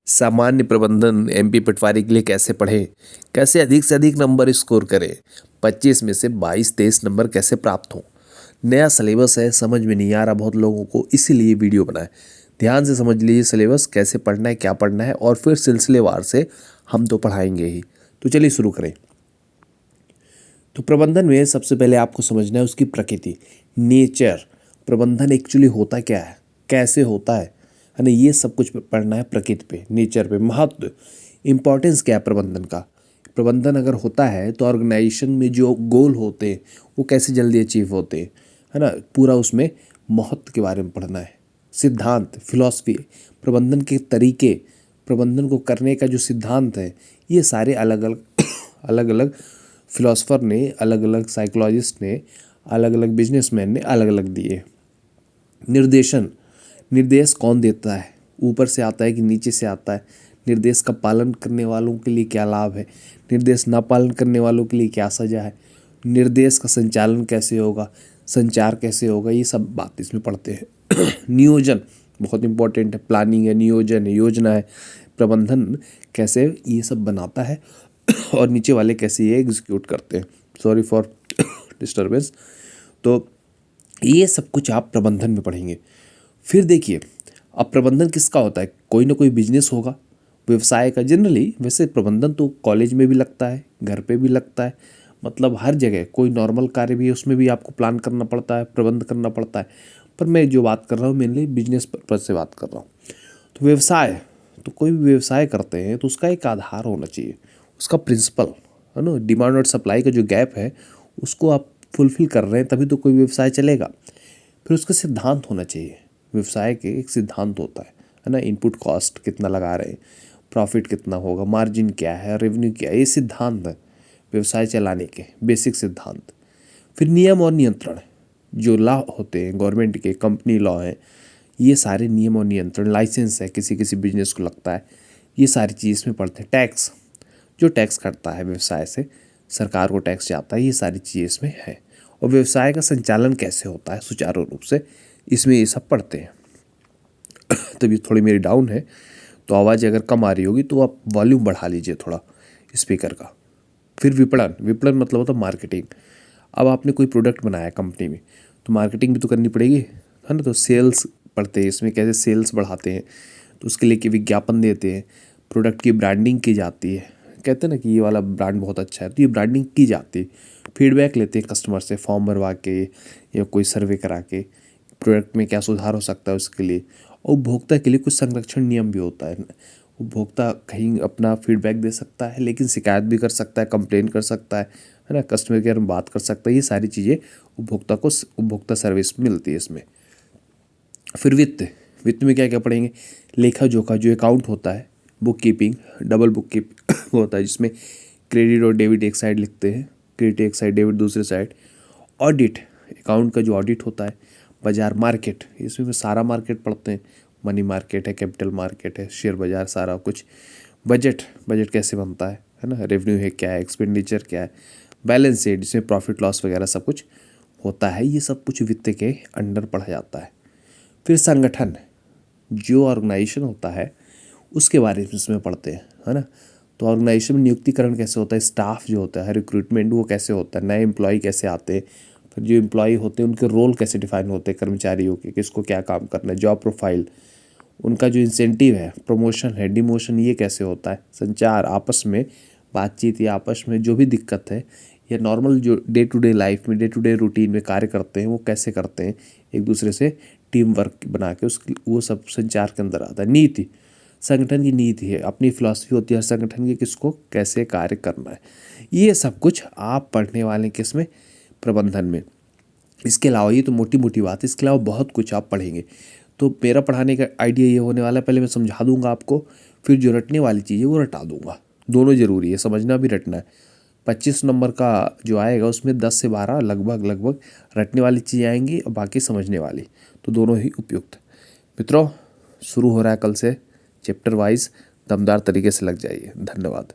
सामान्य प्रबंधन एमपी पटवारी के लिए कैसे पढ़ें, कैसे अधिक से अधिक नंबर स्कोर करें, 25 में से 22-23 नंबर कैसे प्राप्त हों। नया सिलेबस है, समझ में नहीं आ रहा बहुत लोगों को, इसीलिए वीडियो बनाए। ध्यान से समझ लीजिए सिलेबस कैसे पढ़ना है, क्या पढ़ना है, और फिर सिलसिलेवार से हम तो पढ़ाएंगे ही। तो चलिए शुरू करें। तो प्रबंधन में सबसे पहले आपको समझना है उसकी प्रकृति, नेचर। प्रबंधन एक्चुअली होता क्या है, कैसे होता है ना, ये सब कुछ पढ़ना है। प्रकृति पे, नेचर पे, महत्व, इम्पोर्टेंस क्या है प्रबंधन का। प्रबंधन अगर होता है तो ऑर्गेनाइजेशन में जो गोल होते हैं वो कैसे जल्दी अचीव होते हैं, है ना, पूरा उसमें महत्व के बारे में पढ़ना है। सिद्धांत, फिलॉसफी, प्रबंधन के तरीके, प्रबंधन को करने का जो सिद्धांत है, ये सारे अलग अलग अलग अलग फिलोसफर ने, अलग अलग साइकोलॉजिस्ट ने, अलग अलग बिजनेसमैन ने अलग अलग दिए। निर्देशन, निर्देश कौन देता है, ऊपर से आता है कि नीचे से आता है। निर्देश का पालन करने वालों के लिए क्या लाभ है, निर्देश ना पालन करने वालों के लिए क्या सजा है, निर्देश का संचालन कैसे होगा, संचार कैसे होगा, ये सब बात इसमें पढ़ते हैं। नियोजन बहुत इंपॉर्टेंट है, प्लानिंग है, नियोजन है, योजना है, प्रबंधन कैसे ये सब बनाता है और नीचे वाले कैसे ये एग्जीक्यूट करते हैं। Sorry for disturbance. तो ये सब कुछ आप प्रबंधन में पढ़ेंगे। फिर देखिए, अब प्रबंधन किसका होता है, कोई ना कोई बिजनेस होगा, व्यवसाय का। जनरली वैसे प्रबंधन तो कॉलेज में भी लगता है, घर पे भी लगता है, मतलब हर जगह। कोई नॉर्मल कार्य भी है उसमें भी आपको प्लान करना पड़ता है, प्रबंध करना पड़ता है। पर मैं जो बात कर रहा हूँ मेनली बिजनेस पर्पज से बात कर रहा हूँ। तो व्यवसाय, तो कोई भी व्यवसाय करते हैं तो उसका एक आधार होना चाहिए, उसका प्रिंसिपल, है ना। डिमांड और सप्लाई का जो गैप है उसको आप फुलफिल कर रहे हैं तभी तो कोई व्यवसाय चलेगा। फिर उसका सिद्धांत होना चाहिए, व्यवसाय के एक सिद्धांत होता है ना। इनपुट कॉस्ट कितना लगा रहे हैं, प्रॉफिट कितना होगा, मार्जिन क्या है, रेवेन्यू क्या है, ये सिद्धांत है व्यवसाय चलाने के बेसिक सिद्धांत। फिर नियम और नियंत्रण, जो लॉ होते हैं गवर्नमेंट के, कंपनी लॉ है, ये सारे नियम और नियंत्रण, लाइसेंस है किसी किसी बिजनेस को लगता है, ये सारी चीज़ में पढ़ते हैं। टैक्स, जो टैक्स कटता है व्यवसाय से, सरकार को टैक्स जाता है, ये सारी चीज़ें इसमें है। और व्यवसाय का संचालन कैसे होता है सुचारू रूप से, इसमें ये सब पढ़ते हैं। तभी थोड़ी मेरी डाउन है तो आवाज़ अगर कम आ रही होगी तो आप वॉल्यूम बढ़ा लीजिए थोड़ा स्पीकर का। फिर विपणन, विपणन मतलब होता है मार्केटिंग। अब आपने कोई प्रोडक्ट बनाया कंपनी में तो मार्केटिंग भी तो करनी पड़ेगी, है ना। तो सेल्स पढ़ते हैं इसमें, कैसे सेल्स बढ़ाते हैं, तो उसके लिए कि विज्ञापन देते हैं, प्रोडक्ट की ब्रांडिंग की जाती है। कहते हैं ना कि ये वाला ब्रांड बहुत अच्छा है, तो ये ब्रांडिंग की जाती है। फीडबैक लेते हैं कस्टमर से, फॉर्म भरवा के या कोई सर्वे करा के, प्रोडक्ट में क्या सुधार हो सकता है उसके लिए। और उपभोक्ता के लिए कुछ संरक्षण नियम भी होता है। उपभोक्ता कहीं अपना फीडबैक दे सकता है, लेकिन शिकायत भी कर सकता है, कंप्लेन कर सकता है ना, कस्टमर केयर में बात कर सकता है। ये सारी चीज़ें उपभोक्ता को, उपभोक्ता सर्विस मिलती है इसमें। फिर वित्त, वित्त में क्या क्या पढ़ेंगे, लेखा जोखा, जो अकाउंट होता है, book keeping, double book keeping होता है जिसमें क्रेडिट और डेबिट एक साइड लिखते हैं, क्रेडिट एक साइड, डेबिट दूसरे साइड। ऑडिट, अकाउंट का जो ऑडिट होता है। बाजार, मार्केट, इसमें सारा मार्केट पढ़ते हैं, मनी मार्केट है, कैपिटल मार्केट है, शेयर बाजार, सारा कुछ। बजट, बजट कैसे बनता है ना, रेवेन्यू है क्या है, एक्सपेंडिचर क्या है, बैलेंस शीट जिसमें प्रॉफिट लॉस वगैरह सब कुछ होता है। ये सब कुछ वित्त के अंडर पढ़ा जाता है। फिर संगठन, जो ऑर्गेनाइजेशन होता है उसके बारे में इसमें पढ़ते हैं, है ना। तो ऑर्गेनाइजेशन में नियुक्तिकरण कैसे होता है, स्टाफ जो होता है, रिक्रूटमेंट वो कैसे होता है, नए एम्प्लॉय कैसे आते हैं, फिर जो एम्प्लॉय होते हैं उनके रोल कैसे डिफाइन होते हैं, कर्मचारियों के, किसको क्या काम करना है, जॉब प्रोफाइल, उनका जो इंसेंटिव है, प्रमोशन है, डिमोशन, ये कैसे होता है। संचार, आपस में बातचीत या आपस में जो भी दिक्कत है, या नॉर्मल जो डे टू डे लाइफ में, डे टू डे रूटीन में कार्य करते हैं वो कैसे करते हैं, एक दूसरे से टीम वर्क बना के, उसकी वो सब संचार के अंदर आता है। नीति, संगठन की नीति है, अपनी फिलॉसफी होती है संगठन की, किसको कैसे कार्य करना है। ये सब कुछ आप पढ़ने वाले किस में, प्रबंधन में। इसके अलावा, ये तो मोटी मोटी बात है, इसके अलावा बहुत कुछ आप पढ़ेंगे। तो मेरा पढ़ाने का आइडिया ये होने वाला है, पहले मैं समझा दूंगा आपको, फिर जो रटने वाली चीज़ है वो रटा दूंगा। दोनों ज़रूरी है, समझना भी रटना है। 25 नंबर का जो आएगा उसमें 10 से 12 लगभग लगभग रटने वाली चीज़ें आएंगी और बाकी समझने वाली, तो दोनों ही उपयुक्त। मित्रों, शुरू हो रहा है कल से चैप्टर वाइज, दमदार तरीके से लग जाइए। धन्यवाद।